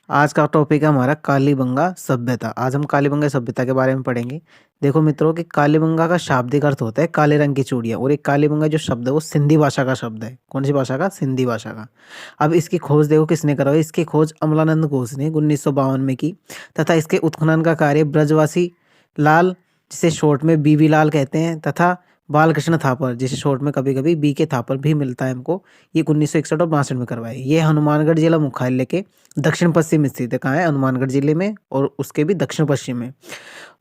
आज का टॉपिक है हमारा कालीबंगा सभ्यता। आज हम कालीबंगा सभ्यता के बारे में पढ़ेंगे। देखो मित्रों कि कालीबंगा का शाब्दिक अर्थ होता है काले रंग की चूड़ियाँ, और एक कालीबंगा जो शब्द है वो सिंधी भाषा का शब्द है। कौन सी भाषा का? सिंधी भाषा का। अब इसकी खोज देखो किसने करवाई। इसकी खोज अमलानंद घोष ने 1952 में की, तथा इसके उत्खनन का कार्य ब्रजवासी लाल, जिसे शॉर्ट में बीबी लाल कहते हैं, तथा बालकृष्ण थापर, जिसे शॉर्ट में कभी कभी बी के थापर भी मिलता है हमको, ये 1961 और 62 में करवाए। ये हनुमानगढ़ जिला मुख्यालय के दक्षिण पश्चिम स्थित है। कहाँ है? हनुमानगढ़ जिले में, और उसके भी दक्षिण पश्चिम में।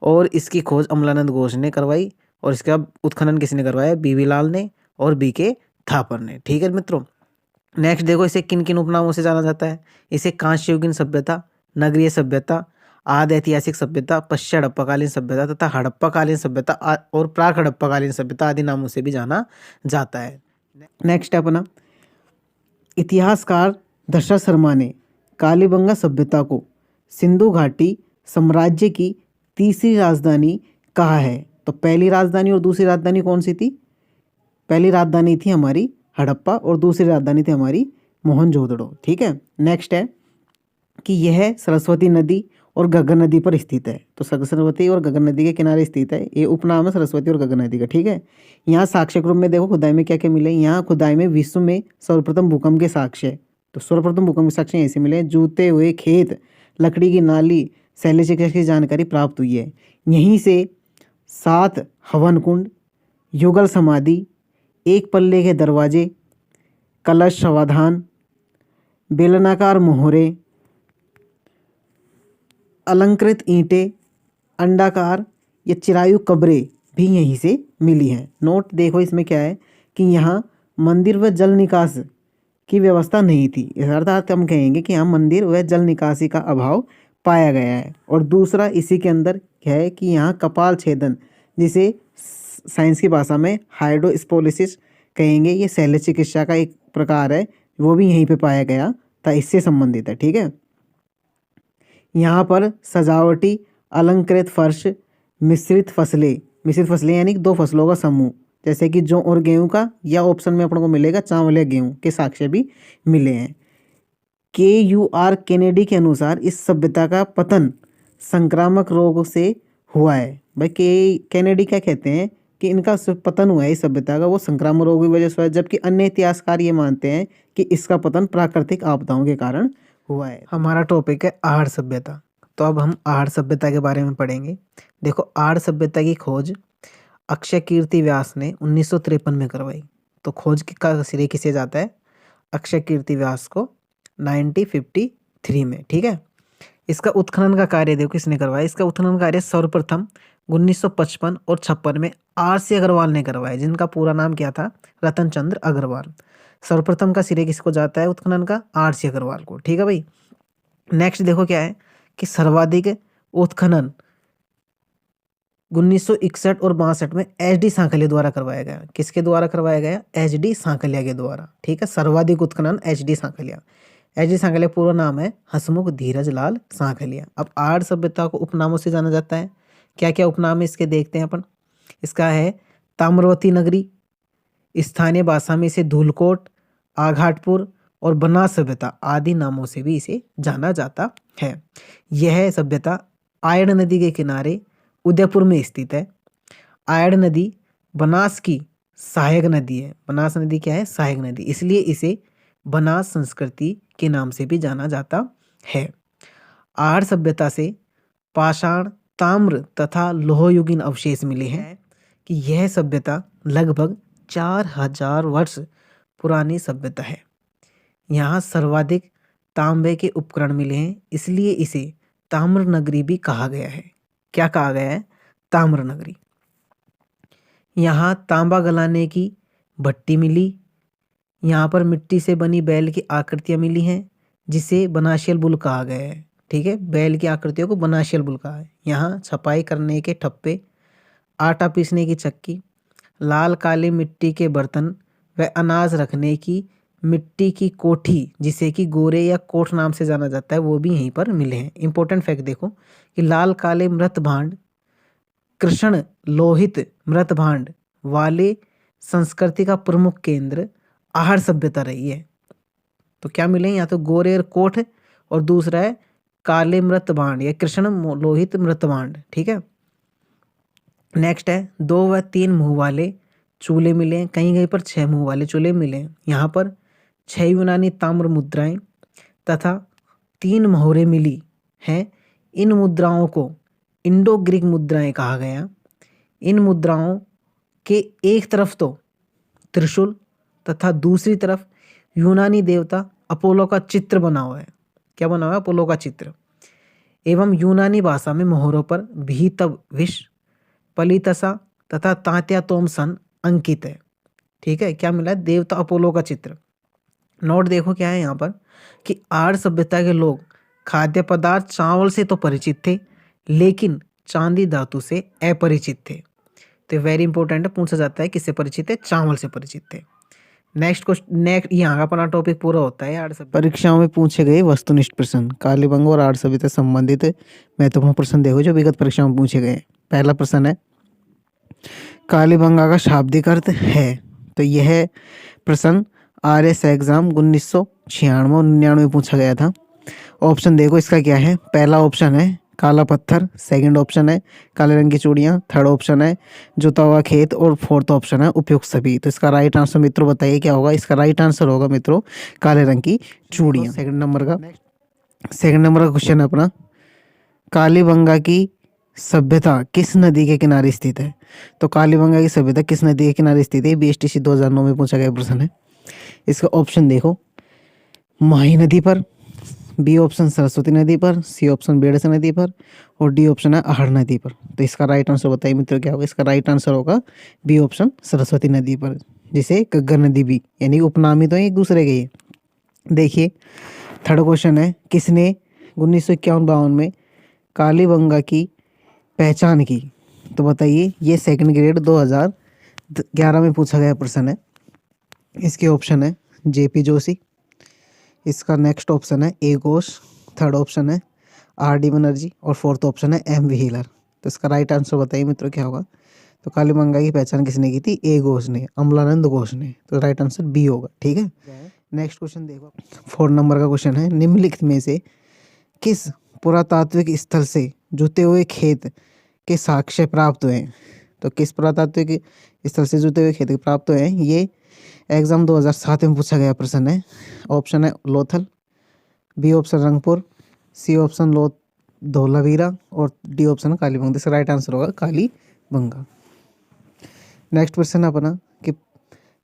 और इसकी खोज अमलानंद घोष ने करवाई, और इसका उत्खनन किसने करवाया? बीबी लाल ने और बी के थापर ने। ठीक है मित्रों। नेक्स्ट देखो, इसे किन किन उपनामों से जाना जाता है। इसे कांस्य युगीन सभ्यता, नगरीय सभ्यता, आदि ऐतिहासिक सभ्यता, पश्चिम हड़प्पाकालीन सभ्यता तथा हड़प्पाकालीन सभ्यता और प्राक हड़प्पाकालीन सभ्यता आदि नामों से भी जाना जाता है। नेक्स्ट है अपना इतिहासकार दशरथ शर्मा ने कालीबंगा सभ्यता को सिंधु घाटी साम्राज्य की तीसरी राजधानी कहा है। तो पहली राजधानी और दूसरी राजधानी कौन सी थी? पहली राजधानी थी हमारी हड़प्पा और दूसरी राजधानी थी हमारी मोहनजोदड़ो। ठीक है। नेक्स्ट है कि यह सरस्वती नदी और गगन नदी पर स्थित है। तो सरस्वती और गगन नदी के किनारे स्थित है। ये उपनाम है सरस्वती और गगन नदी का। ठीक है। यहाँ साक्ष्य रूप में देखो खुदाई में क्या क्या मिले। यहाँ खुदाई में विश्व में सर्वप्रथम भूकंप के साक्ष्य, तो सर्वप्रथम भूकंप के साक्ष्य ऐसे मिले। जूते हुए खेत, लकड़ी की नाली, शैलचिकित्सा की जानकारी प्राप्त हुई है। यहीं से 7 हवन कुंड, युगल समाधि, एक पल्ले के दरवाजे, कलश समाधान, बेलनाकार मोहरे, अलंकृत ईंटें, अंडाकार या चिरायु कब्रें भी यहीं से मिली हैं। नोट देखो इसमें क्या है कि यहाँ मंदिर व जल निकास की व्यवस्था नहीं थी। अर्थात हम कहेंगे कि यहाँ मंदिर व जल निकासी का अभाव पाया गया है। और दूसरा इसी के अंदर क्या है कि यहाँ कपाल छेदन, जिसे साइंस की भाषा में हाइड्रोस्पोलिसिस कहेंगे, ये शल्य चिकित्सा का एक प्रकार है, वो भी यहीं पे पाया गया था, इससे संबंधित है। ठीक है। यहाँ पर सजावटी अलंकृत फर्श, मिश्रित फसलें यानी 2 फसलों का समूह, जैसे कि जौ और गेहूं का, या ऑप्शन में अपन को मिलेगा चावल या गेहूं के साक्ष्य भी मिले हैं। KUR केनेडी के अनुसार इस सभ्यता का पतन संक्रामक रोग से हुआ है। भाई केनेडी क्या कहते हैं कि इनका पतन हुआ है इस सभ्यता का, वो संक्रामक रोग की वजह से हुआ है, जबकि अन्य इतिहासकार ये मानते हैं कि इसका पतन प्राकृतिक आपदाओं के कारण हुआ है। हमारा टॉपिक है आहड़ सभ्यता। तो अब हम आहड़ सभ्यता के बारे में पढ़ेंगे। देखो, आहड़ सभ्यता की खोज अक्षय कीर्ति व्यास ने 1953 में करवाई। तो खोज का श्रेय किसे जाता है? अक्षय कीर्ति व्यास को 1953 में। ठीक है। इसका उत्खनन का कार्य देखो किसने करवाया। इसका उत्खनन कार्य सर्वप्रथम 1955 और 56 में RC अग्रवाल ने करवाया, जिनका पूरा नाम क्या था? रतन चंद्र अग्रवाल। सर्वप्रथम का श्रेय किसको जाता है उत्खनन का? RC अग्रवाल को। ठीक है भाई। नेक्स्ट देखो क्या है कि सर्वाधिक उत्खनन 1961 और 62 में HD सांकलिया द्वारा करवाया गया। किसके द्वारा करवाया गया? HD सांकलिया के द्वारा। ठीक है। सर्वाधिक उत्खनन HD सांकलिया। HD सांकलिया पूरा नाम है हसमुख धीरज लाल सांकलिया। अब आहड़ सभ्यता को उपनामों से जाना जाता है। क्या क्या उपनाम है इसके देखते हैं अपन। इसका है ताम्रवती नगरी, स्थानीय भाषा में इसे धूलकोट, आघाटपुर और बनास सभ्यता आदि नामों से भी इसे जाना जाता है। यह सभ्यता आयड़ नदी के किनारे उदयपुर में स्थित है। आयड़ नदी बनास की सहायक नदी है। बनास नदी क्या है? सहायक नदी, इसलिए इसे बनास संस्कृति के नाम से भी जाना जाता है। आहड़ सभ्यता से पाषाण, ताम्र तथा लोहयुगीन अवशेष मिले हैं कि यह सभ्यता लगभग 4000 वर्ष पुरानी सभ्यता है। यहाँ सर्वाधिक तांबे के उपकरण मिले हैं, इसलिए इसे ताम्र नगरी भी कहा गया है। क्या कहा गया है? ताम्र नगरी। यहाँ तांबा गलाने की भट्टी मिली। यहाँ पर मिट्टी से बनी बैल की आकृतियाँ मिली हैं, जिसे बनाशियल बुल कहा गया है। ठीक है। बैल की आकृतियों को बनाशियल बुल कहा है। यहाँ छपाई करने के ठप्पे, आटा पीसने की चक्की, लाल काली मिट्टी के बर्तन व अनाज रखने की मिट्टी की कोठी, जिसे कि गोरे या कोठ नाम से जाना जाता है, वो भी यहीं पर मिले हैं। इंपॉर्टेंट फैक्ट देखो कि लाल काले मृत भांड, कृष्ण लोहित मृत भांड वाले संस्कृति का प्रमुख केंद्र आहड़ सभ्यता रही है। तो क्या मिले? या तो गोरे और कोठ, और दूसरा है काले मृत भांड या कृष्ण लोहित मृत भांड। ठीक है। नेक्स्ट है 2 व 3 मुंह वाले चूल्हे मिले हैं, कहीं कहीं पर 6 मुंह वाले चूल्हे मिले हैं। यहाँ पर 6 यूनानी ताम्र मुद्राएं तथा 3 मोहरें मिली हैं। इन मुद्राओं को इंडो ग्रीक मुद्राएं कहा गया। इन मुद्राओं के एक तरफ तो त्रिशूल तथा दूसरी तरफ यूनानी देवता अपोलो का चित्र बना हुआ है। क्या बना हुआ है? अपोलो का चित्र। एवं यूनानी भाषा में मोहरों पर भीतव विष, पलितसा तथा तात्या तोमसन अंकित है। ठीक है। क्या मिला है? देवता अपोलो का चित्र। नोट देखो क्या है यहाँ पर कि आर्य सभ्यता के लोग खाद्य पदार्थ चावल से तो परिचित थे, लेकिन चांदी धातु से अपरिचित थे। तो वेरी इंपॉर्टेंट है, पूछा जाता है किससे परिचित है? चावल से परिचित थे। नेक्स्ट यहाँ का अपना टॉपिक पूरा होता है। आर्य परीक्षाओं में पूछे गए वस्तुनिष्ठ प्रश्न, कालीबंगा और आर्य सभ्यता से संबंधित महत्वपूर्ण प्रश्न देखो जो विगत परीक्षाओं में पूछे गए। पहला प्रश्न है कालीबंगा का शाब्दिक अर्थ है। तो यह प्रश्न RS एग्जाम 1996 और 99 में पूछा गया था। ऑप्शन देखो इसका क्या है। पहला ऑप्शन है काला पत्थर, सेकंड ऑप्शन है काले रंग की चूड़ियाँ, थर्ड ऑप्शन है जोता हुआ खेत और फोर्थ ऑप्शन है उपयुक्त सभी। तो इसका राइट आंसर मित्रों बताइए क्या होगा। इसका राइट आंसर होगा मित्रों काले रंग की चूड़ियाँ। सेकंड नंबर का क्वेश्चन है अपना, कालीबंगा की सभ्यता किस नदी के किनारे स्थित है। तो कालीबंगा की सभ्यता किस नदी के किनारे स्थित है? BSTC 2009 में पूछा गया प्रश्न है। इसका ऑप्शन देखो, माही नदी पर, बी ऑप्शन सरस्वती नदी पर, सी ऑप्शन बेड़सा नदी पर और डी ऑप्शन है आहड़ नदी पर। तो इसका राइट आंसर बताइए मित्रों क्या होगा। इसका राइट आंसर होगा बी ऑप्शन सरस्वती नदी पर, जिसे घग्गर नदी भी यानी उपनामी तो एक दूसरे के। देखिए थर्ड क्वेश्चन है किसने 1951-52 में कालीबंगा की पहचान की। तो बताइए, ये सेकंड ग्रेड 2011 में पूछा गया प्रश्न है। इसके ऑप्शन है JP जोशी, इसका नेक्स्ट ऑप्शन है A घोष, थर्ड ऑप्शन है RD बनर्जी और फोर्थ ऑप्शन है MV हीलर। तो इसका राइट आंसर बताइए मित्रों क्या होगा। तो कालीबंगा की पहचान किसने की थी? A घोष ने, अमलानंद घोष ने। तो राइट आंसर B होगा। ठीक है। नेक्स्ट क्वेश्चन देखो, 4 नंबर का क्वेश्चन है, निम्नलिखित में से किस पुरातात्विक स्थल से जुते हुए खेत के साक्ष्य प्राप्त हुए हैं। तो किस पुरातात्विक स्थल से जुते हुए खेत प्राप्त हुए हैं? ये एग्जाम 2007 में पूछा गया प्रश्न है। ऑप्शन है Lothal, B option Rangpur, C option Dholavira और डी ऑप्शन कालीबंगा। इसका राइट आंसर होगा कालीबंगा। नेक्स्ट क्वेश्चन है अपना कि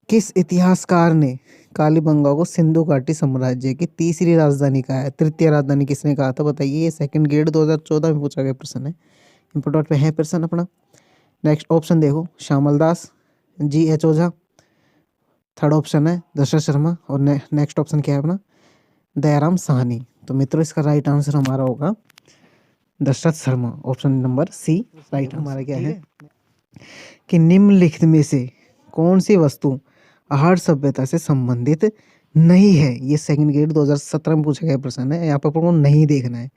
किस इतिहासकार ने कालीबंगा को सिंधु घाटी साम्राज्य की तीसरी राजधानी कहा है? तृतीय राजधानी किसने कहा था बताइए। ये सेकंड ग्रेड 2014 में पूछा गया प्रश्न है। इंपोर्टेंट पे है प्रश्न अपना। नेक्स्ट ऑप्शन देखो, श्यामल दास, GH ओझा, थर्ड ऑप्शन है दशरथ शर्मा और नेक्स्ट ऑप्शन क्या है अपना? दयाराम साहनी। तो मित्रों इसका राइट आंसर हमारा होगा Dasharath Sharma, option number C right हमारा क्या है कि निम्नलिखित में से कौन सी वस्तु आहड़ सभ्यता से संबंधित नहीं है। ये सेकंड ग्रेड 2017 में पूछा गया प्रश्न है। यहाँ पर आपको नहीं देखना है।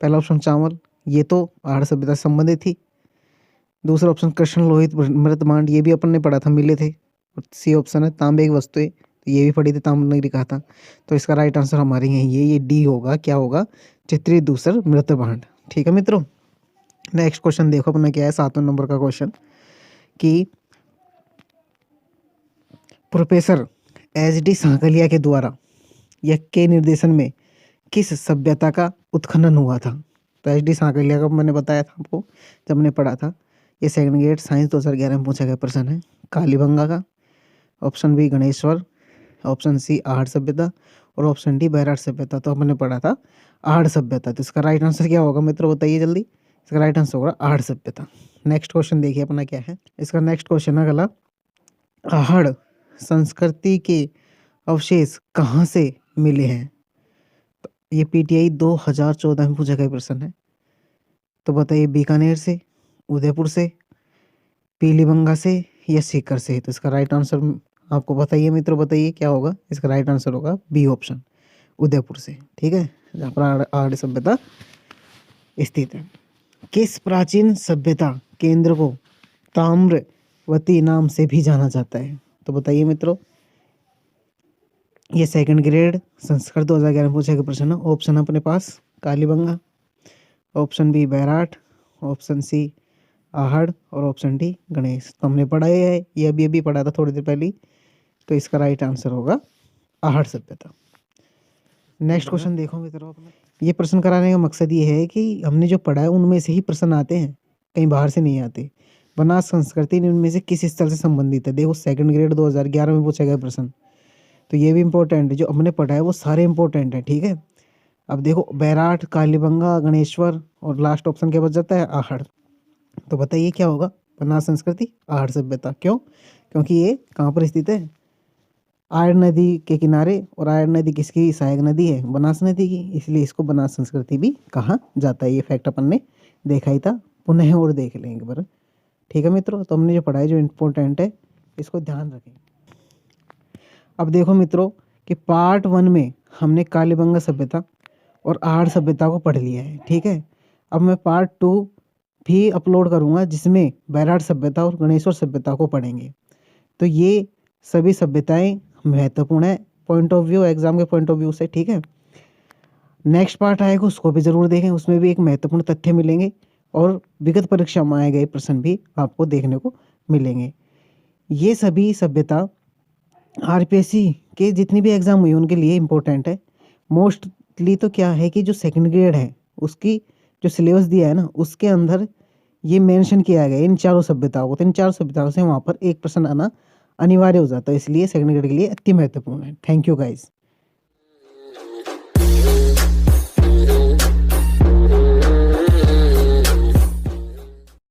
पहला ऑप्शन चावल, ये तो आहड़ सभ्यता से संबंधित थी। दूसरा ऑप्शन कृष्ण लोहित मृत भांड, ये भी अपन ने पढ़ा था, मिले थे। और सी ऑप्शन है तांबे की वस्तुएं, तो ये भी पढ़ी थी, ताम्र नगरी कहा था। तो इसका राइट आंसर हमारे यहाँ ये डी होगा। क्या होगा? चित्रित दूसर मृत भांड। ठीक है मित्रों। नेक्स्ट क्वेश्चन देखो अपना क्या है, 7वें नंबर का क्वेश्चन कि प्रोफेसर HD सांकलिया के द्वारा या के निर्देशन में किस सभ्यता का उत्खनन हुआ था। तो HD सांकलिया का मैंने बताया था आपको जब मैंने पढ़ा था। ये सेकंड ग्रेड साइंस 2011 में पूछा गया प्रश्न है। कालीबंगा का, option B Ganeshwar, option C Ahar सभ्यता और ऑप्शन डी बैराट सभ्यता। तो हमने पढ़ा था आहड़ सभ्यता। तो इसका राइट आंसर क्या होगा मित्रों बताइए जल्दी। इसका राइट आंसर होगा आहड़ सभ्यता। नेक्स्ट क्वेश्चन देखिए अपना क्या है। इसका नेक्स्ट क्वेश्चन है अगला, आहड़ संस्कृति के अवशेष कहाँ से मिले हैं। तो ये PTI 2014 में पूछा गया प्रश्न है। तो बताइए बीकानेर से, उदयपुर से, पीलीबंगा से या सीकर से। तो इसका राइट आंसर आपको बताइए मित्रों, बताइए क्या होगा। इसका राइट आंसर होगा बी ऑप्शन उदयपुर से। ठीक है, जहाँ पर आहड़ सभ्यता स्थित है। किस प्राचीन सभ्यता केंद्र को ताम्रवती नाम से भी जाना जाता है। तो बताइए मित्रों, ये सेकंड ग्रेड संस्कृत 2011 में पूछा गया प्रश्न है। ऑप्शन अपने पास Kalibangan, option B Bairat, option C Ahar और ऑप्शन डी गणेश। तो हमने पढ़ा है, ये अभी पढ़ा था थोड़ी देर पहले। तो इसका राइट आंसर होगा आहड़ सभ्यता। नेक्स्ट क्वेश्चन देखो मित्रों अपना। ये प्रश्न कराने का मकसद ये है कि हमने जो पढ़ा है उनमें से ही प्रश्न आते हैं, कहीं बाहर से नहीं आते। बनास संस्कृति उनमें से किस स्थल से संबंधित है? देखो सेकंड ग्रेड 2011 में पूछा गया प्रश्न, तो ये भी इंपॉर्टेंट है। जो हमने पढ़ा है वो सारे इंपॉर्टेंट है, ठीक है। अब देखो बैराट, कालीबंगा, गणेश्वर और लास्ट ऑप्शन क्या बच जाता है? आहड़। तो बताइए क्या होगा? बनास संस्कृति, आहड़ सभ्यता। क्यों? क्योंकि ये कहाँ पर स्थित है? आयरन नदी के किनारे। और आयरन नदी किसकी सहायक नदी है? बनास नदी की, इसलिए इसको बनास संस्कृति भी कहा जाता है। ये फैक्ट अपन ने देखा ही था, पुनः और देख लेंगे एक बार, ठीक है मित्रों। तो हमने जो पढ़ा है जो इम्पोर्टेंट है इसको ध्यान रखें। अब देखो मित्रों कि पार्ट 1 में हमने कालीबंगा सभ्यता और आहड़ सभ्यता को पढ़ लिया है, ठीक है। अब मैं पार्ट 2 भी अपलोड करूँगा जिसमें बैराट सभ्यता और गणेश्वर सभ्यता को पढ़ेंगे। तो ये सभी सभ्यताएं महत्वपूर्ण है पॉइंट ऑफ व्यू, एग्जाम के पॉइंट ऑफ व्यू से, ठीक है। नेक्स्ट पार्ट आएगा उसको भी जरूर देखें, उसमें भी एक महत्वपूर्ण तथ्य मिलेंगे और विगत परीक्षा में आए गए प्रश्न भी आपको देखने को मिलेंगे। ये सभी सभ्यता आरपीएससी के जितनी भी एग्जाम हुई उनके लिए इम्पोर्टेंट है। मोस्टली तो क्या है कि जो सेकंड ग्रेड है उसकी जो सिलेबस दिया है ना उसके अंदर ये मेंशन किया गया इन चारों सभ्यताओं को। तो इन चारों सभ्यताओं से वहाँ पर एक प्रश्न आना अनिवार्य हो जाता है, इसलिए सेकंड ग्रेड के लिए अति महत्वपूर्ण है। Thank you guys.